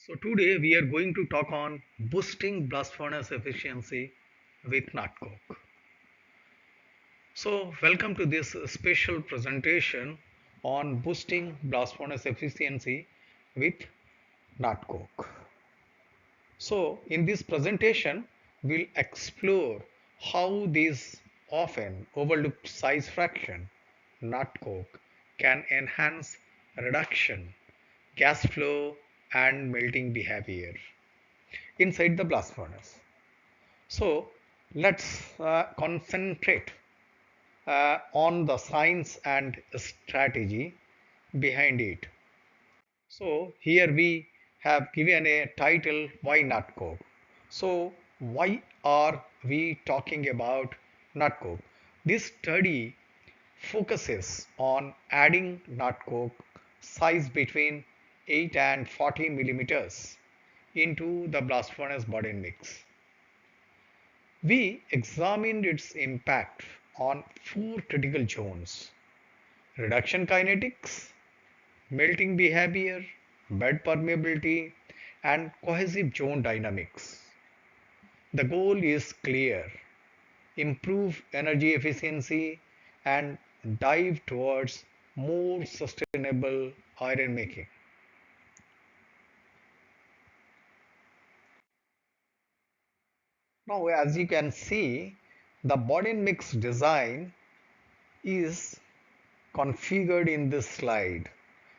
So today we are going to talk on boosting blast furnace efficiency with nut coke. So welcome to this special presentation on boosting blast furnace efficiency with nut coke. So in this presentation we'll explore how this often overlooked size fraction nut coke can enhance reduction, gas flow and melting behavior inside the blast furnace. So let's concentrate on the science and strategy behind it. So here we have given a title, why nut coke. So why are we talking about nut coke? This study focuses on adding nut coke size between 8 and 40 millimeters into the blast furnace burden mix. We examined its impact on four critical zones: reduction kinetics, melting behavior, bed permeability, and cohesive zone dynamics. The goal is clear: improve energy efficiency and dive towards more sustainable iron making. Now, as you can see, the body mix design is configured in this slide.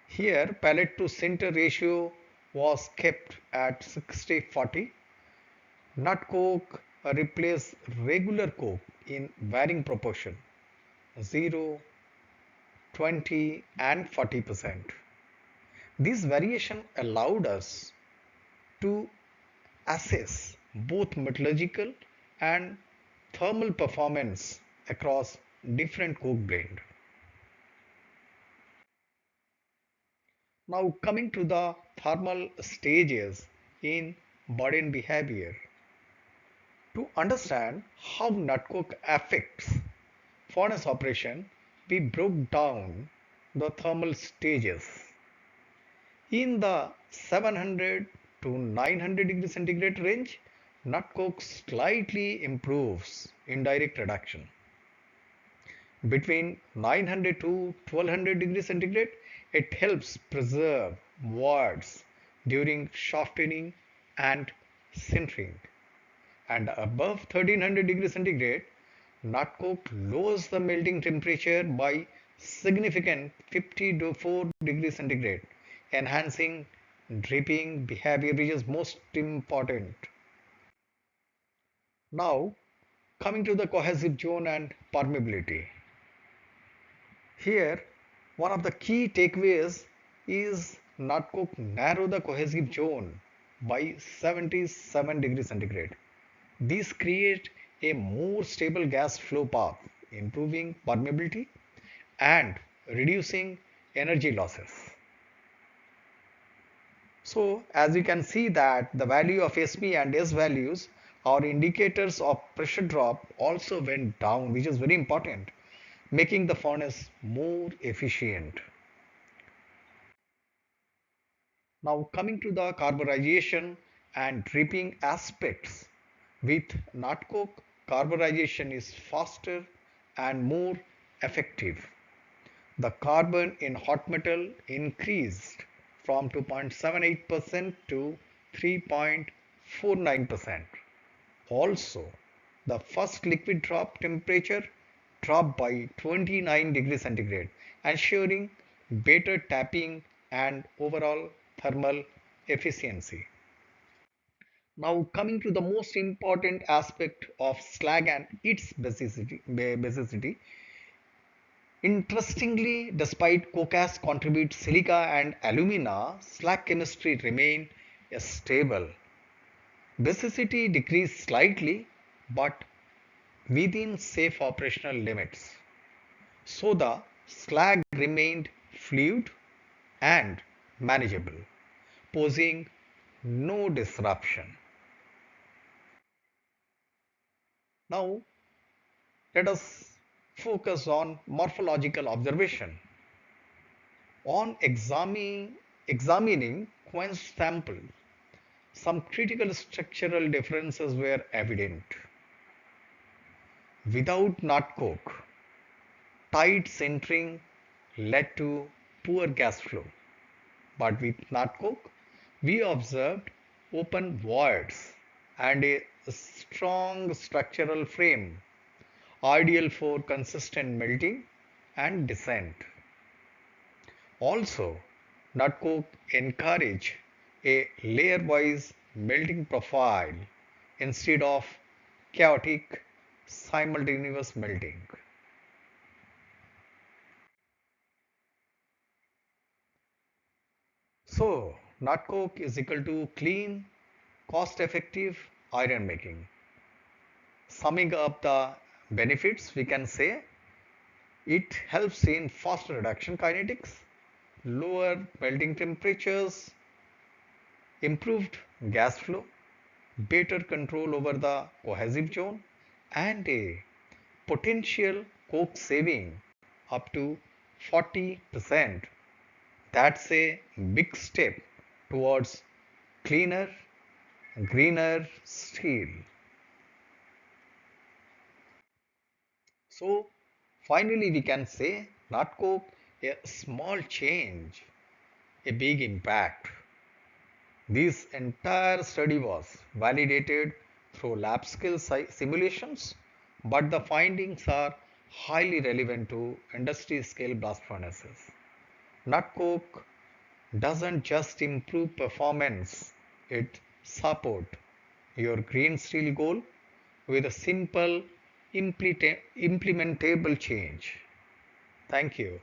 Here, pellet to center ratio was kept at 60-40. Nut coke replaced regular coke in varying proportion: 0, 20 and 40%. This variation allowed us to assess both metallurgical and thermal performance across different coke blend. Now coming to the thermal stages in burden behavior. To understand how nut coke affects furnace operation, we broke down the thermal stages. In the 700 to 900 degree centigrade range, nut coke slightly improves indirect reduction. Between 900 to 1200 degrees centigrade, it helps preserve wards during softening and sintering. And above 1300 degrees centigrade, nut coke lowers the melting temperature by significant 50 to 4 degrees centigrade, enhancing dripping behavior, which is most important. Now, coming to the cohesive zone and permeability. Here, one of the key takeaways is nut coke narrow the cohesive zone by 77 degrees centigrade. These create a more stable gas flow path, improving permeability and reducing energy losses. So as you can see that the value of SP and S values are indicators of pressure drop also went down, which is very important, making the furnace more efficient. Now coming to the carburization and dripping aspects. With nut coke, carburization is faster and more effective. The carbon in hot metal increased from 2.78% to 3.49%. Also, the first liquid drop temperature dropped by 29 degrees centigrade, ensuring better tapping and overall thermal efficiency. Now coming to the most important aspect of slag and its basicity. Interestingly, despite coke contribute silica and alumina, slag chemistry remain stable. Basicity decreased slightly but within safe operational limits. So the slag remained fluid and manageable, posing no disruption. Now let us focus on morphological observation. On examining quench sample, some critical structural differences were evident. Without nut coke, tight centering led to poor gas flow. But with nut coke, we observed open voids and a strong structural frame, ideal for consistent melting and descent. Also, nut coke encourage a layer-wise melting profile instead of chaotic simultaneous melting. So, nut coke is equal to clean, cost-effective iron making. Summing up the benefits, we can say it helps in faster reduction kinetics, lower melting temperatures, improved gas flow, better control over the cohesive zone, and a potential coke saving up to 40%. That's a big step towards cleaner, greener steel. So, finally, we can say not coke a small change, a big impact. This entire study was validated through lab scale simulations, but the findings are highly relevant to industry scale blast furnaces. Nut coke doesn't just improve performance, it supports your green steel goal with a simple implementable change. Thank you.